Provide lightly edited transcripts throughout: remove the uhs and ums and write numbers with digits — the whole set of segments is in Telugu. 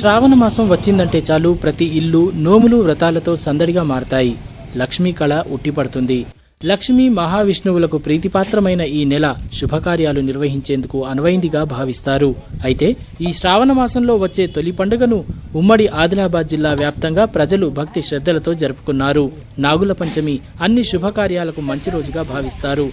శ్రావణ మాసం వచ్చిందంటే చాలు ప్రతి ఇల్లు నోములు వ్రతాలతో సందడిగా మారతాయి. లక్ష్మీ కళ ఉట్టిపడుతుంది. లక్ష్మీ మహావిష్ణువులకు ప్రీతిపాత్రమైన ఈ నెల శుభకార్యాలు నిర్వహించేందుకు అనువైందిగా భావిస్తారు. అయితే ఈ శ్రావణ మాసంలో వచ్చే తొలి పండుగను ఉమ్మడి ఆదిలాబాద్ జిల్లా వ్యాప్తంగా ప్రజలు భక్తి శ్రద్ధలతో జరుపుకున్నారు. నాగుల పంచమి అన్ని శుభకార్యాలకు మంచి రోజుగా భావిస్తారు.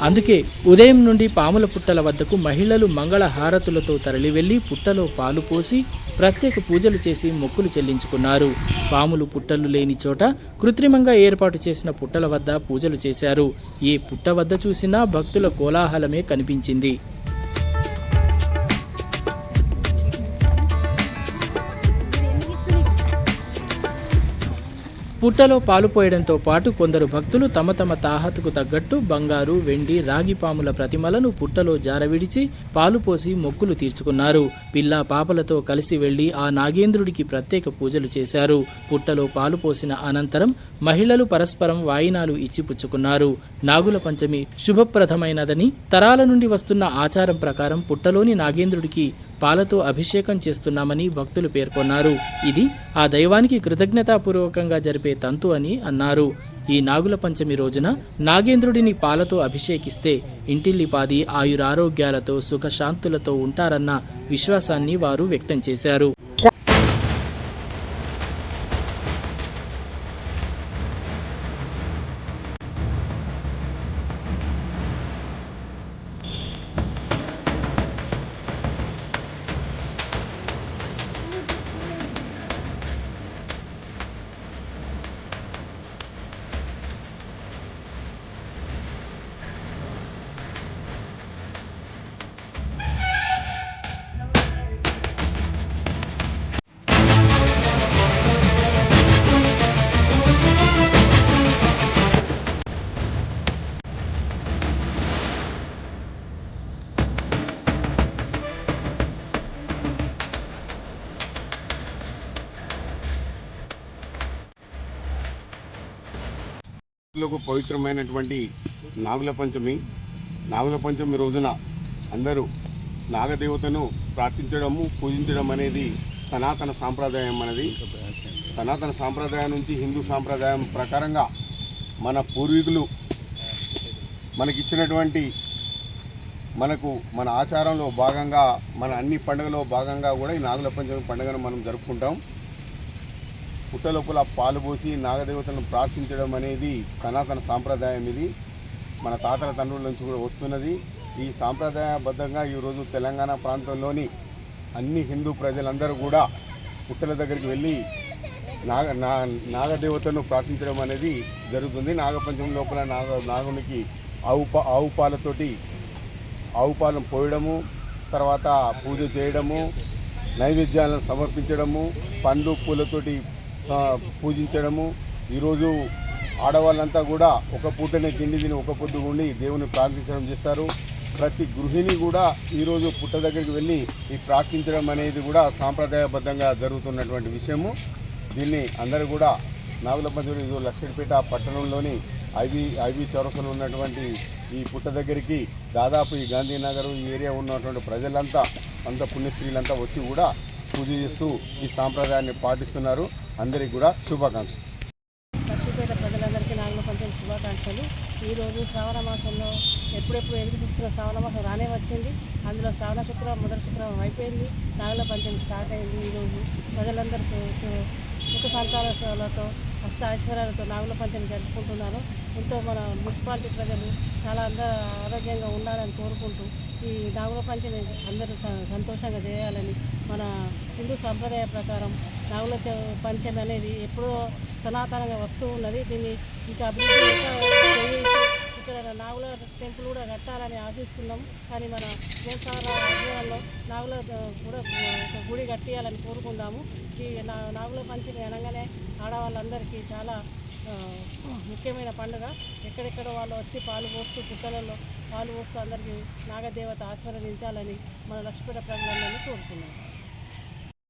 అందుకే ఉదయం నుండి పాముల పుట్టల వద్దకు మహిళలు మంగళ హారతులతో తరలివెళ్లి పుట్టలో పాలు పోసి ప్రత్యేక పూజలు చేసి మొక్కులు చెల్లించుకున్నారు. పాములు పుట్టలు లేని చోట కృత్రిమంగా ఏర్పాటు చేసిన పుట్టల వద్ద పూజలు చేశారు. ఏ పుట్ట వద్ద చూసినా భక్తుల కోలాహలమే కనిపించింది. పుట్టలో పాలు పోయడంతో పాటు కొందరు భక్తులు తమ తమ తాహతుకు తగ్గట్టు బంగారు, వెండి, రాగి పాముల ప్రతిమలను పుట్టలో జారవిడిచి పాలు పోసి మొక్కులు తీర్చుకున్నారు. పిల్ల పాపలతో కలిసి వెళ్లి ఆ నాగేంద్రుడికి ప్రత్యేక పూజలు చేశారు. పుట్టలో పాలు పోసిన అనంతరం మహిళలు పరస్పరం వాయినాలు ఇచ్చిపుచ్చుకున్నారు. నాగుల పంచమి శుభప్రదమైనదని తరాల నుండి వస్తున్న ఆచారం ప్రకారం పుట్టలోని నాగేంద్రుడికి పాలతో అభిషేకం చేస్తున్నామని భక్తులు పేర్కొన్నారు. ఇది ఆ దైవానికి కృతజ్ఞతాపూర్వకంగా జరిపే తంతు అని అన్నారు. ఈ నాగుల పంచమి రోజున నాగేంద్రుడిని పాలతో అభిషేకిస్తే ఇంటిల్లిపాది ఆయురారోగ్యాలతో సుఖశాంతులతో ఉంటారన్న విశ్వాసాన్ని వారు వ్యక్తం చేశారు. పవిత్రమైనటువంటి నాగుల పంచమి రోజున అందరూ నాగదేవతను ప్రార్థించడము, పూజించడం అనేది సనాతన సాంప్రదాయం. సనాతన సాంప్రదాయం నుంచి హిందూ సాంప్రదాయం ప్రకారంగా మన పూర్వీకులు మనకిచ్చినటువంటి మన ఆచారంలో భాగంగా మన అన్ని పండుగలో భాగంగా కూడా ఈ నాగుల పంచమి పండుగను మనం జరుపుకుంటాం. పుట్ట లోపల పాలు పోసి నాగదేవతలను ప్రార్థించడం అనేది సనాతన సాంప్రదాయం. ఇది మన తాతల తండ్రుల నుంచి కూడా వస్తున్నది. ఈ సాంప్రదాయబద్ధంగా ఈరోజు తెలంగాణ ప్రాంతంలోని అన్ని హిందూ ప్రజలందరూ కూడా పుట్టల దగ్గరికి వెళ్ళి నాగదేవతను ప్రార్థించడం అనేది జరుగుతుంది. నాగపంచమి లోపల నాగునికి ఆవు పాలను పోయడము, తర్వాత పూజ చేయడము, నైవేద్యాలను సమర్పించడము, పండ్లు పూలతోటి పూజించడము. ఈరోజు ఆడవాళ్ళంతా కూడా ఒక పూటనే తిండి తిని ఒక పొద్దు ఉండి దేవుని ప్రార్థించడం చేస్తారు. ప్రతి గృహిణి కూడా ఈరోజు పుట్ట దగ్గరికి వెళ్ళి ఈ ప్రార్థించడం అనేది కూడా సాంప్రదాయబద్ధంగా జరుగుతున్నటువంటి విషయము. దీన్ని అందరూ కూడా నాగుల పంచమి లక్షడిపేట పట్టణంలోని ఐబీ చౌరస్తలో ఉన్నటువంటి ఈ పుట్ట దగ్గరికి దాదాపు ఈ గాంధీనగర్ ఈ ఏరియా ఉన్నటువంటి ప్రజలంతా పుణ్యస్త్రీలంతా వచ్చి కూడా పూజ చేస్తూ ఈ సాంప్రదాయాన్ని పాటిస్తున్నారు. అందరికీ కూడా శుభాకాంక్షలు. లక్ష్మీపేట ప్రజలందరికీ నాగుల పంచమి శుభాకాంక్షలు. ఈరోజు శ్రావణ మాసంలో ఎప్పుడెప్పుడు ఎదురు చూస్తున్న శ్రావణ మాసం రానే వచ్చింది. అందులో శ్రావణ శుక్రవారం మొదటి శుక్రవారం అయిపోయింది. నాగుల పంచమి స్టార్ట్ అయింది. ఈరోజు ప్రజలందరూ సుఖ సంతానాలతో అష్ట ఐశ్వర్యాలతో నాగుల పంచమి జరుపుకుంటున్నారు. ఎంతో మన మున్సిపాలిటీ ప్రజలు చాలా ఆరోగ్యంగా ఉండాలని కోరుకుంటూ ఈ నాగుల పంచమి అందరూ సంతోషంగా చేయాలని మన హిందూ సాంప్రదాయ ప్రకారం నాగుల పంచమి అనేది ఎప్పుడో సనాతనంగా వస్తూ ఉన్నది. దీన్ని ఇంకా అభివృద్ధి ఇక్కడ నాగుల టెంపుల్ కూడా కట్టాలని ఆశిస్తున్నాం. కానీ మన వ్యవసాయ ఆధ్వర్యంలో నాగుల కూడా ఒక గుడి కట్టియాలని కోరుకుందాము. ఈ నాగుల పంచమి అనగానే ఆడవాళ్ళందరికీ చాలా ముఖ్యమైన పండుగ. ఎక్కడెక్కడ వాళ్ళు వచ్చి పాలు పోస్తూ పుట్టలలో పాలు పోస్తూ అందరికీ నాగదేవత ఆశీర్వదించాలని మన లక్ష్మీపేట ప్రజలందరినీ కోరుతున్నాం.